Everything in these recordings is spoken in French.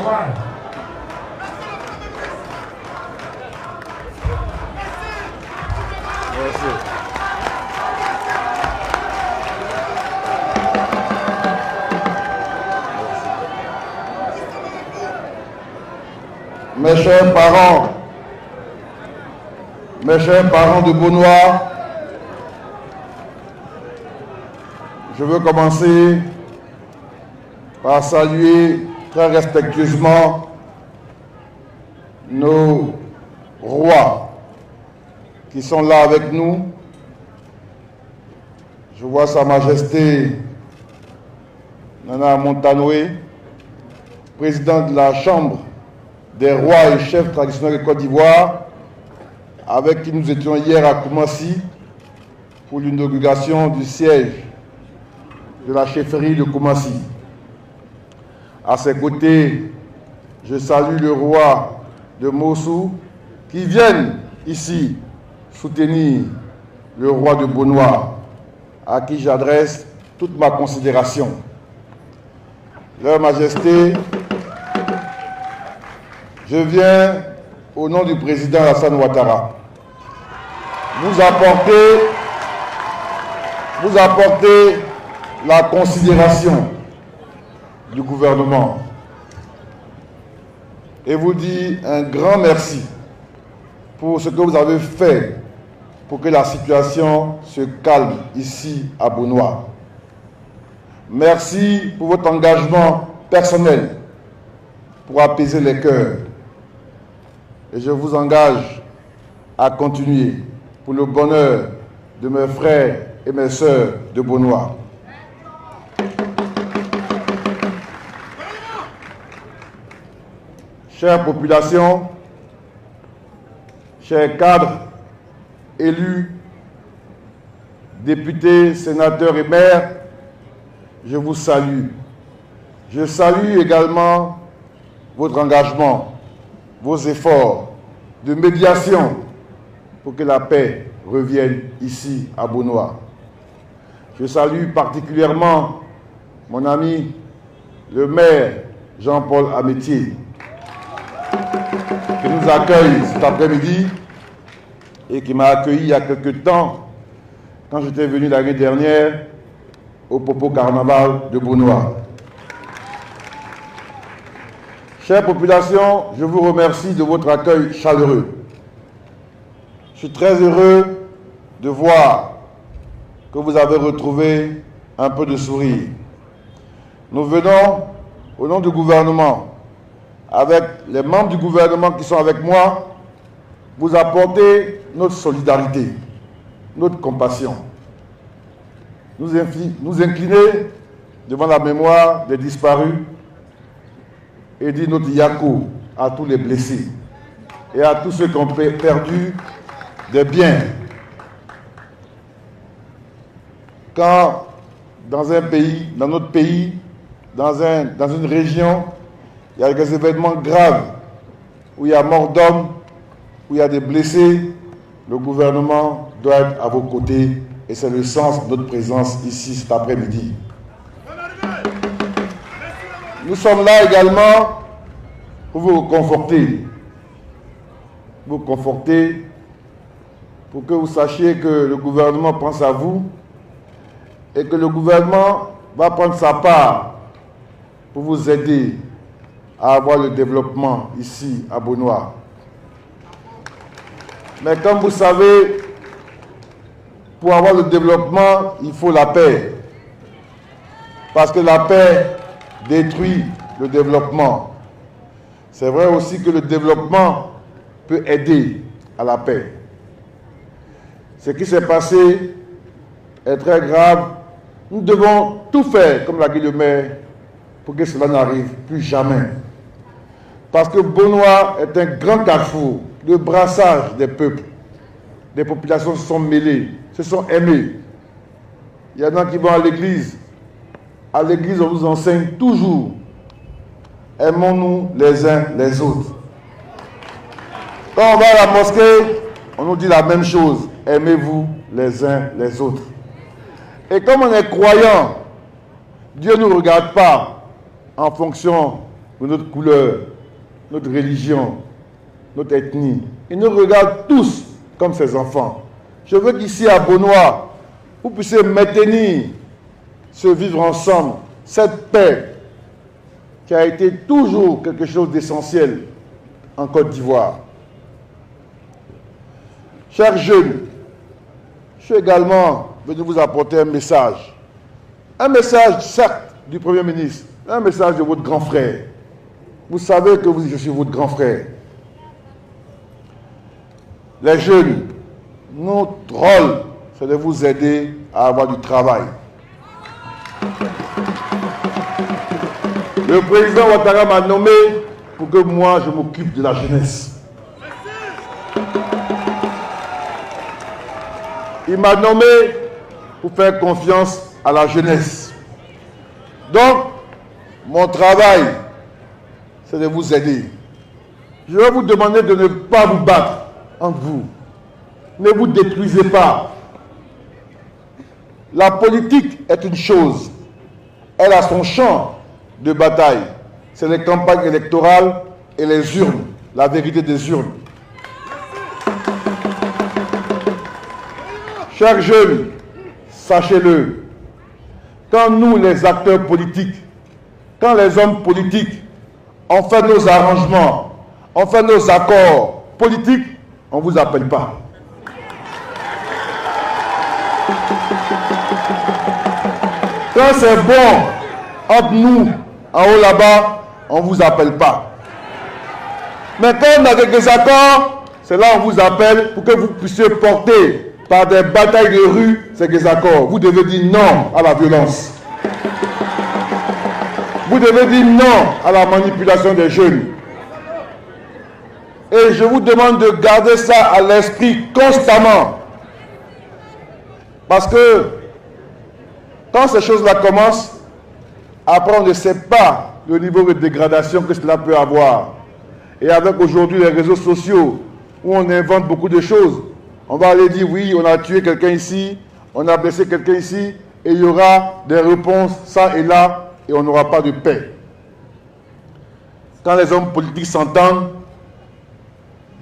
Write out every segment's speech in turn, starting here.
Mes chers parents de Beaunois, je veux commencer par saluer très respectueusement nos rois qui sont là avec nous. Je vois Sa Majesté Nana Montanoé, président de la Chambre des rois et chefs traditionnels de Côte d'Ivoire, avec qui nous étions hier à Koumassi pour l'inauguration du siège de la chefferie de Koumassi. À ses côtés, je salue le roi de Mossou qui viennent ici soutenir le roi de Beaunois, à qui j'adresse toute ma considération. Leur Majesté, je viens au nom du président Alassane Ouattara vous apporter la considération du gouvernement et vous dire un grand merci pour ce que vous avez fait pour que la situation se calme ici à Beaunois. Merci pour votre engagement personnel pour apaiser les cœurs. Et je vous engage à continuer pour le bonheur de mes frères et mes sœurs de Beaunois. Chère population, chers cadres, élus, députés, sénateurs et maires, je vous salue. Je salue également votre engagement, vos efforts de médiation pour que la paix revienne ici à Beaunois. Je salue particulièrement mon ami, le maire Jean-Paul Amétier, qui nous accueille cet après-midi et qui m'a accueilli il y a quelque temps quand j'étais venu l'année dernière au Popo Carnaval de Beaunois. Chère population, je vous remercie de votre accueil chaleureux. Je suis très heureux de voir que vous avez retrouvé un peu de sourire. Nous venons, au nom du gouvernement, avec les membres du gouvernement qui sont avec moi, vous apporter notre solidarité, notre compassion. Nous incliner devant la mémoire des disparus et dire notre yakou à tous les blessés et à tous ceux qui ont perdu des biens. Quand dans un pays, dans notre pays, dans une région, il y a des événements graves où il y a mort d'hommes, où il y a des blessés, le gouvernement doit être à vos côtés et c'est le sens de notre présence ici cet après-midi. Nous sommes là également pour vous conforter. Vous conforter pour que vous sachiez que le gouvernement pense à vous et que le gouvernement va prendre sa part pour vous aider à avoir le développement ici à Beaunois. Mais comme vous savez, pour avoir le développement, il faut la paix. Parce que la paix détruit le développement. C'est vrai aussi que le développement peut aider à la paix. Ce qui s'est passé est très grave. Nous devons tout faire, comme l'a dit le maire, pour que cela n'arrive plus jamais. Parce que Beaunois est un grand carrefour de brassage des peuples. Les populations se sont mêlées, se sont aimées. Il y en a qui vont à l'église. À l'église, on nous enseigne toujours « Aimons-nous les uns les autres ». Quand on va à la mosquée, on nous dit la même chose « Aimez-vous les uns les autres ». Et comme on est croyant, Dieu ne nous regarde pas en fonction ou notre couleur, notre religion, notre ethnie. Ils nous regardent tous comme ses enfants. Je veux qu'ici à Beaunois, vous puissiez maintenir ce vivre ensemble, cette paix qui a été toujours quelque chose d'essentiel en Côte d'Ivoire. Chers jeunes, je suis également venu vous apporter un message. Un message, certes, du Premier ministre, un message de votre grand frère. Vous savez que je suis votre grand frère. Les jeunes, notre rôle, c'est de vous aider à avoir du travail. Le président Ouattara m'a nommé pour que moi, je m'occupe de la jeunesse. Il m'a nommé pour faire confiance à la jeunesse. Donc, mon travail, c'est de vous aider. Je vais vous demander de ne pas vous battre entre vous. Ne vous détruisez pas. La politique est une chose. Elle a son champ de bataille. C'est les campagnes électorales et les urnes. La vérité des urnes. Chers jeunes, sachez-le, quand nous, les acteurs politiques, quand les hommes politiques, on fait nos arrangements, on fait nos accords politiques, on ne vous appelle pas. Quand c'est bon entre nous, en haut là-bas, on ne vous appelle pas. Mais quand on a quelques accords, c'est là qu'on vous appelle pour que vous puissiez porter par des batailles de rue ces accords. Vous devez dire non à la violence. Vous devez dire non à la manipulation des jeunes. Et je vous demande de garder ça à l'esprit constamment. Parce que quand ces choses-là commencent, après on ne sait pas le niveau de dégradation que cela peut avoir. Et avec aujourd'hui les réseaux sociaux, où on invente beaucoup de choses, on va aller dire oui, on a tué quelqu'un ici, on a blessé quelqu'un ici, et il y aura des réponses ça et là, et on n'aura pas de paix. Quand les hommes politiques s'entendent,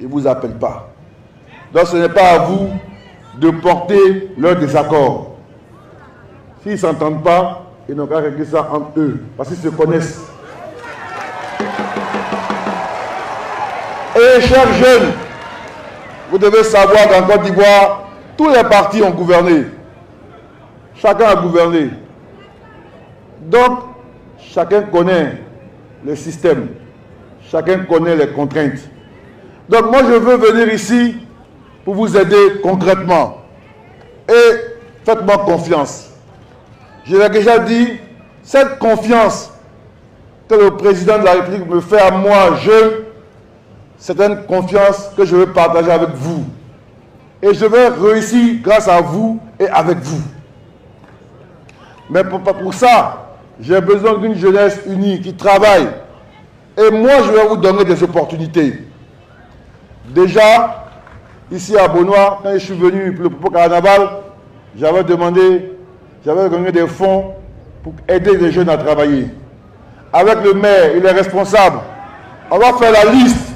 ils ne vous appellent pas. Donc ce n'est pas à vous de porter leur désaccord. S'ils ne s'entendent pas, ils n'ont qu'à régler ça entre eux, parce qu'ils se connaissent. Et chers jeunes, vous devez savoir qu'en Côte d'Ivoire, tous les partis ont gouverné. Chacun a gouverné. Donc, chacun connaît le système. Chacun connaît les contraintes. Donc, moi, je veux venir ici pour vous aider concrètement. Et faites-moi confiance. Je l'ai déjà dit, cette confiance que le président de la République me fait à moi, jeune, c'est une confiance que je veux partager avec vous. Et je vais réussir grâce à vous et avec vous. Mais pour ça, j'ai besoin d'une jeunesse unie qui travaille. Et moi, je vais vous donner des opportunités. Déjà, ici à Beaunois, quand je suis venu pour le carnaval, j'avais demandé des fonds pour aider les jeunes à travailler. Avec le maire et les responsables, on va faire la liste.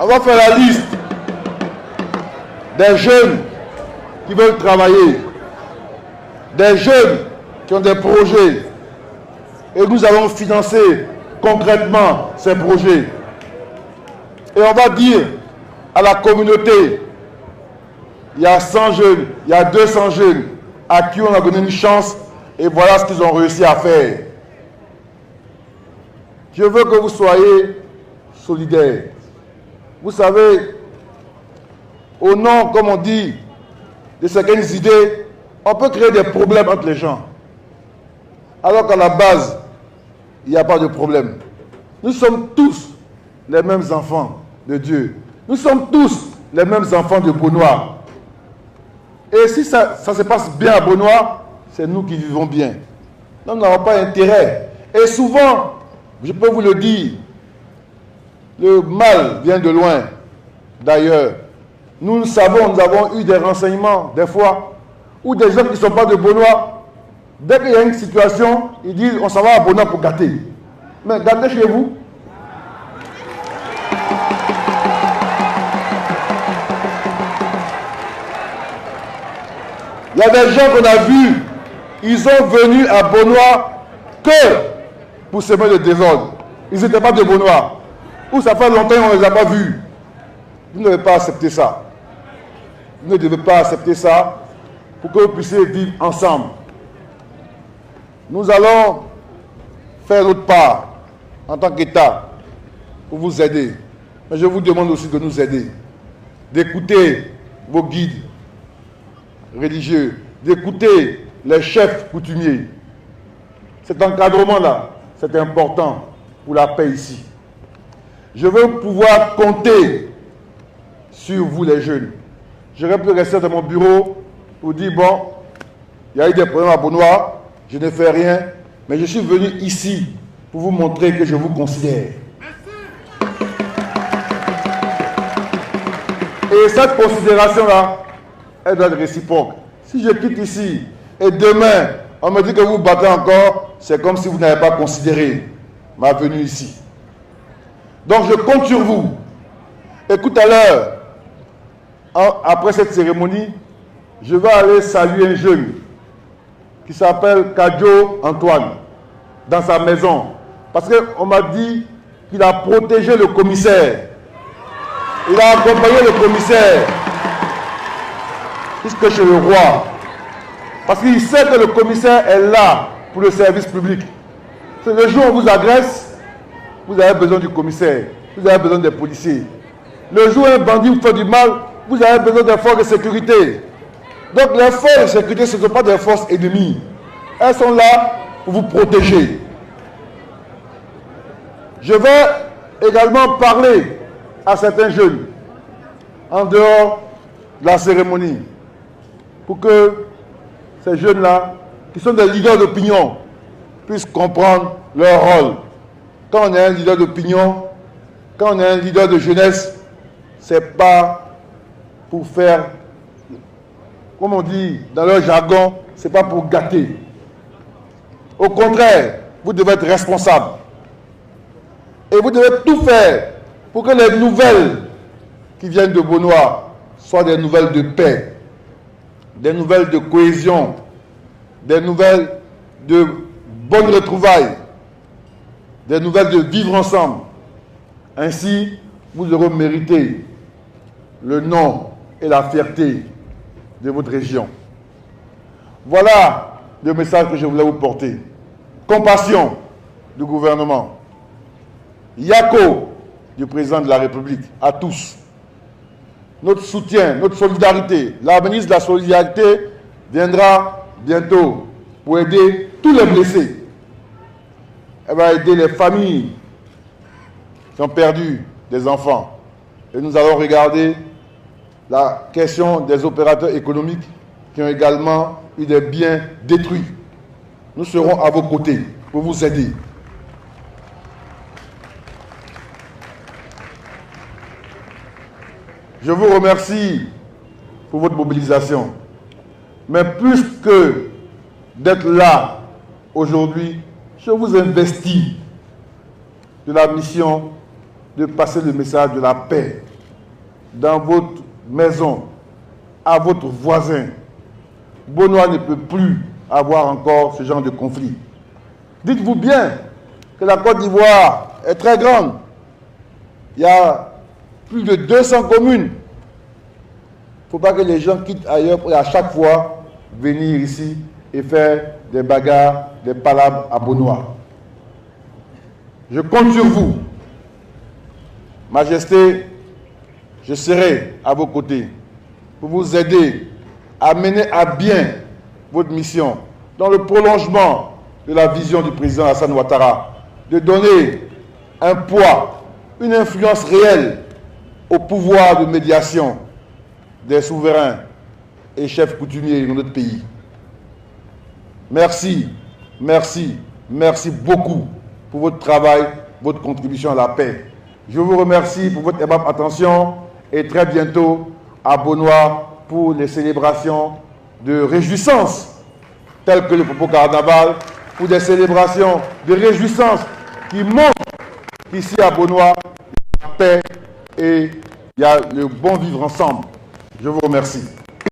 On va faire la liste des jeunes qui veulent travailler, des jeunes qui ont des projets. Et nous allons financer concrètement ces projets. Et on va dire à la communauté, il y a 100 jeunes, il y a 200 jeunes à qui on a donné une chance et voilà ce qu'ils ont réussi à faire. Je veux que vous soyez solidaires. Vous savez, au nom, comme on dit, de certaines idées, on peut créer des problèmes entre les gens. Alors qu'à la base, il n'y a pas de problème. Nous sommes tous les mêmes enfants de Dieu. Nous sommes tous les mêmes enfants de Beaunois. Et si ça se passe bien à Beaunois, c'est nous qui vivons bien. Nous n'avons pas intérêt. Et souvent, je peux vous le dire, le mal vient de loin, d'ailleurs. Nous le savons, nous avons eu des renseignements, des fois, où des gens qui ne sont pas de Beaunois Dès qu'il y a une situation, ils disent on s'en va à Bonoa pour gâter. Mais gâtez chez vous. Il y a des gens qu'on a vus, ils sont venus à Bonoa que pour semer le désordre. Ils n'étaient pas de Bonoa. Ou ça fait longtemps qu'on ne les a pas vus. Vous ne devez pas accepter ça. Vous ne devez pas accepter ça pour que vous puissiez vivre ensemble. Nous allons faire notre part en tant qu'État pour vous aider. Mais je vous demande aussi de nous aider, d'écouter vos guides religieux, d'écouter les chefs coutumiers. Cet encadrement-là, c'est important pour la paix ici. Je veux pouvoir compter sur vous les jeunes. J'aurais pu rester dans mon bureau pour dire, bon, il y a eu des problèmes à Bonoa, je ne fais rien, mais je suis venu ici pour vous montrer que je vous considère. Et cette considération-là, elle doit être réciproque. Si je quitte ici et demain, on me dit que vous battez encore, c'est comme si vous n'avez pas considéré ma venue ici. Donc je compte sur vous. Et tout à l'heure, après cette cérémonie, je vais aller saluer un jeune qui s'appelle Kadjo Antoine dans sa maison. Parce qu'on m'a dit qu'il a protégé le commissaire. Il a accompagné le commissaire jusque chez le roi. Parce qu'il sait que le commissaire est là pour le service public. C'est le jour où on vous agresse, vous avez besoin du commissaire, vous avez besoin des policiers. Le jour où un bandit vous fait du mal, vous avez besoin des forces de sécurité. Donc les forces de sécurité, ce ne sont pas des forces ennemies. Elles sont là pour vous protéger. Je vais également parler à certains jeunes en dehors de la cérémonie pour que ces jeunes-là, qui sont des leaders d'opinion, puissent comprendre leur rôle. Quand on est un leader d'opinion, quand on est un leader de jeunesse, ce n'est pas pour faire, comme on dit dans leur jargon, ce n'est pas pour gâter. Au contraire, vous devez être responsable. Et vous devez tout faire pour que les nouvelles qui viennent de Bonoa soient des nouvelles de paix, des nouvelles de cohésion, des nouvelles de bonnes retrouvailles, des nouvelles de vivre ensemble. Ainsi, vous aurez mérité le nom et la fierté de votre région. Voilà le message que je voulais vous porter. Compassion du gouvernement. Yako du président de la République à tous. Notre soutien, notre solidarité. La ministre de la Solidarité viendra bientôt pour aider tous les blessés. Elle va aider les familles qui ont perdu des enfants. Et nous allons regarder la question des opérateurs économiques qui ont également eu des biens détruits. Nous serons à vos côtés pour vous aider. Je vous remercie pour votre mobilisation. Mais plus que d'être là aujourd'hui, je vous investis de la mission de passer le message de la paix dans votre maison, à votre voisin. Bonoa ne peut plus avoir encore ce genre de conflit. Dites-vous bien que la Côte d'Ivoire est très grande. Il y a plus de 200 communes. Il ne faut pas que les gens quittent ailleurs pour à chaque fois venir ici et faire des bagarres, des palabres à Bonoa. Je compte sur vous. Majesté, je serai à vos côtés pour vous aider à mener à bien votre mission dans le prolongement de la vision du président Alassane Ouattara, de donner un poids, une influence réelle au pouvoir de médiation des souverains et chefs coutumiers dans notre pays. Merci, merci, merci beaucoup pour votre travail, votre contribution à la paix. Je vous remercie pour votre aimable attention et très bientôt à Bonoa pour les célébrations de réjouissance tels que le Popo Carnaval, pour des célébrations de réjouissance qui montrent qu'ici à Beaunois, il y a la paix et il y a le bon vivre ensemble. Je vous remercie.